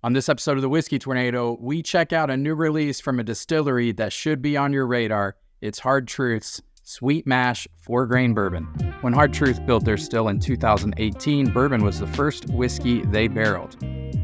On this episode of the Whiskey Tornado, we check out a new release from a distillery that should be on your radar. It's Hard Truth's Sweet Mash 4-Grain Bourbon. When Hard Truth built their still in 2018, bourbon was the first whiskey they barreled.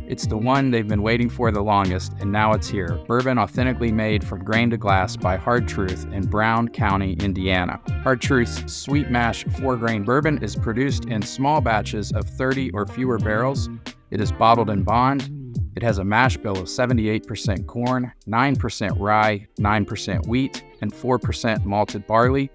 It's the one they've been waiting for the longest, and now it's here. Bourbon authentically made from grain to glass by Hard Truth in Brown County, Indiana. Hard Truth's Sweet Mash 4-Grain Bourbon is produced in small batches of 30 or fewer barrels. It is bottled in bond. It has a mash bill of 78% corn, 9% rye, 9% wheat, and 4% malted barley,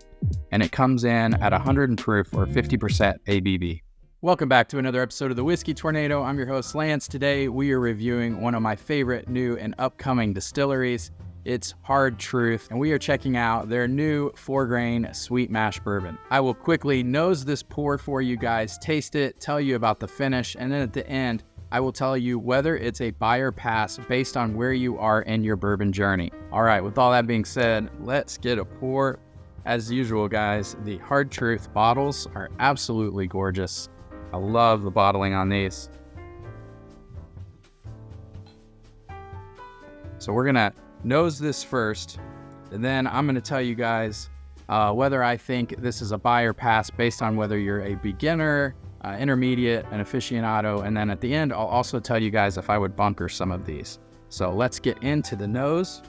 and it comes in at 100 proof or 50% ABV. Welcome back to another episode of the Whiskey Tornado. I'm your host, Lance. Today, we are reviewing one of my favorite new and upcoming distilleries. It's Hard Truth, and we are checking out their new 4-grain sweet mash bourbon. I will quickly nose this pour for you guys, taste it, tell you about the finish, and then at the end, I will tell you whether it's a buy or pass based on where you are in your bourbon journey. All right, with all that being said, let's get a pour. As usual, guys, the Hard Truth bottles are absolutely gorgeous. I love the bottling on these. So we're gonna nose this first, and then I'm gonna tell you guys whether I think this is a buy or pass based on whether you're a beginner, intermediate, an aficionado, and then at the end, I'll also tell you guys if I would bunker some of these. So let's get into the nose.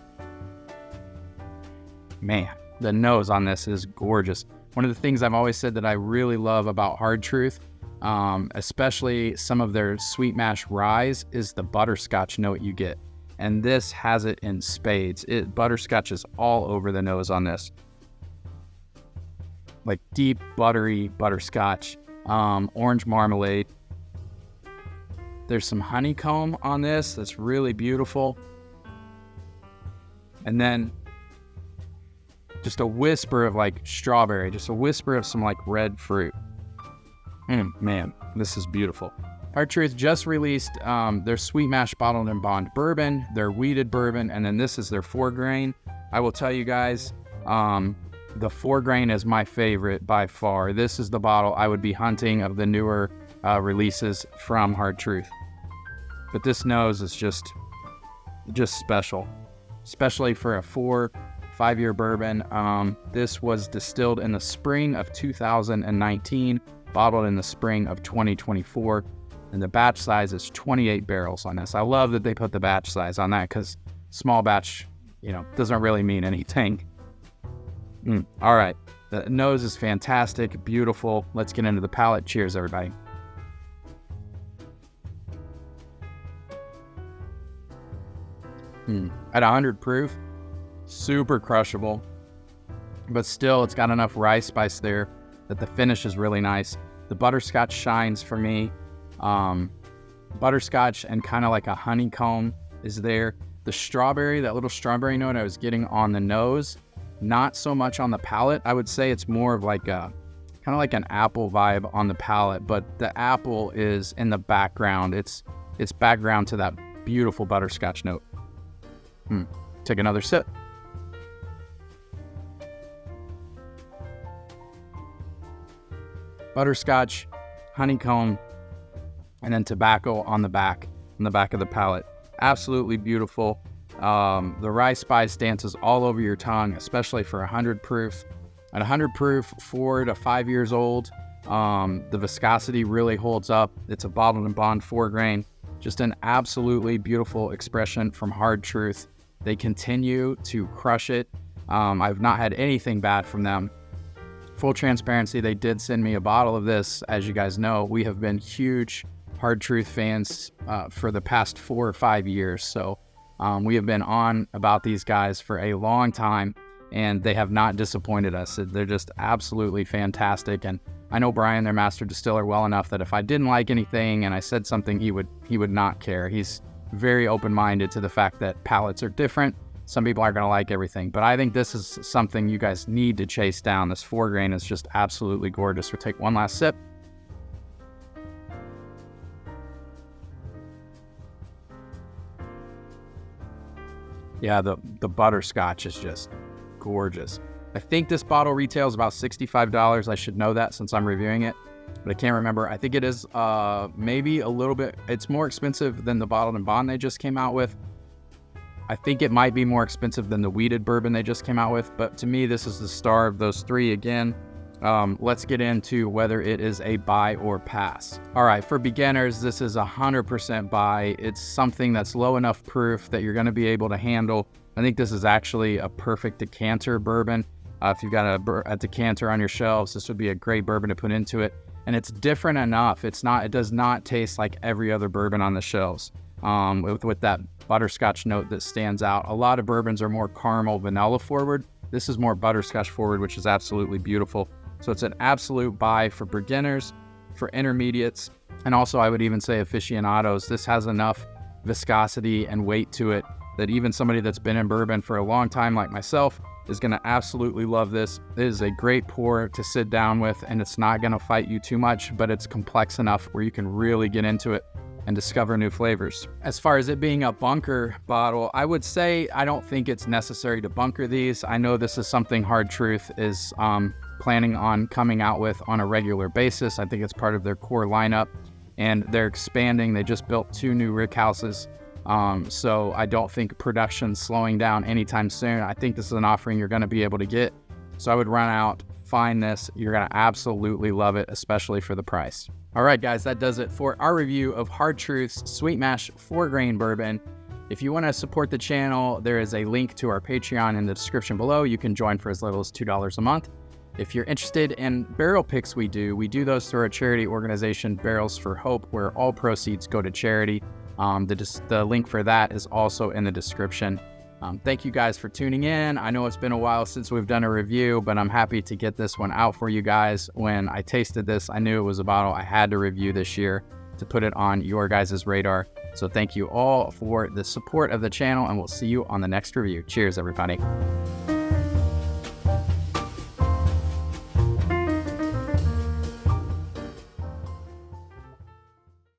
Man, the nose on this is gorgeous. One of the things I've always said that I really love about Hard Truth, especially some of their sweet mash ryes, is the butterscotch note you get. And this has it in spades. Butterscotch is all over the nose on this. Like deep, buttery butterscotch. Orange marmalade. There's some honeycomb on this that's really beautiful. And then just a whisper of like strawberry, just a whisper of some like red fruit. Man, this is beautiful. Hard Truth just released their Sweet Mash bottled in bond bourbon, their wheated bourbon, and then this is their 4-grain. I will tell you guys, the 4-grain is my favorite by far. This is the bottle I would be hunting of the newer releases from Hard Truth. But this nose is just special, especially for a 4-5 year bourbon. This was distilled in the spring of 2019, bottled in the spring of 2024, and the batch size is 28 barrels on this. I love that they put the batch size on that because small batch, doesn't really mean anything. All right, the nose is fantastic, beautiful. Let's get into the palate. Cheers, everybody. At 100 proof, super crushable, but still it's got enough rye spice there that the finish is really nice. The butterscotch shines for me. Butterscotch and kind of like a honeycomb is there. The strawberry, that little strawberry note I was getting on the nose, not so much on the palate. I would say it's more of like a kind of like an apple vibe on the palate, but the apple is in the background. It's background to that beautiful butterscotch note. Take another sip. Butterscotch, honeycomb, and then tobacco on the back of the palate. Absolutely beautiful. The rye spice dances all over your tongue, especially for 100 proof. At 100 proof, 4 to 5 years old, the viscosity really holds up. It's a bottled and bond 4-grain. Just an absolutely beautiful expression from Hard Truth. They continue to crush it. I've not had anything bad from them. Full transparency, they did send me a bottle of this. As you guys know, we have been huge Hard Truth fans for the past 4 or 5 years. So we have been on about these guys for a long time, and they have not disappointed us. They're just absolutely fantastic. And I know Brian, their master distiller, well enough that if I didn't like anything and I said something, he would not care. He's very open-minded to the fact that palates are different. Some people aren't going to like everything, but I think this is something you guys need to chase down. This 4-grain is just absolutely gorgeous. We'll take one last sip. Yeah, the butterscotch is just gorgeous. I think this bottle retails about $65. I should know that since I'm reviewing it. but I can't remember. I think it is maybe a little bit, it's more expensive than the bottled and bond they just came out with. I think it might be more expensive than the wheated bourbon they just came out with, but to me, this is the star of those three again. Let's get into whether it is a buy or pass. All right, for beginners, this is 100% buy. It's something that's low enough proof that you're going to be able to handle. I think this is actually a perfect decanter bourbon. If you've got a decanter on your shelves, this would be a great bourbon to put into it. And it's different enough. It does not taste like every other bourbon on the shelves. With that butterscotch note that stands out. A lot of bourbons are more caramel vanilla forward. This is more butterscotch forward, which is absolutely beautiful. So it's an absolute buy for beginners, for intermediates, and also I would even say aficionados. This has enough viscosity and weight to it that even somebody that's been in bourbon for a long time like myself is going to absolutely love this. It is a great pour to sit down with, and it's not going to fight you too much, but it's complex enough where you can really get into it and discover new flavors. As far as it being a bunker bottle, I would say I don't think it's necessary to bunker these. I know this is something Hard Truth is planning on coming out with on a regular basis. I think it's part of their core lineup, and they're expanding. They just built 2 new rick houses. So I don't think production's slowing down anytime soon. I think this is an offering you're gonna be able to get. So I would run out, find this. You're gonna absolutely love it, especially for the price. All right, guys, that does it for our review of Hard Truth's Sweet Mash 4-grain bourbon. If you want to support the channel, there is a link to our Patreon in the description below. You can join for as little as $2 a month. If you're interested in barrel picks we do those through our charity organization, Barrels for Hope, where all proceeds go to charity. The link for that is also in the description. Thank you guys for tuning in. I know it's been a while since we've done a review, but I'm happy to get this one out for you guys. When I tasted this, I knew it was a bottle I had to review this year to put it on your guys' radar. So thank you all for the support of the channel, and we'll see you on the next review. Cheers, everybody.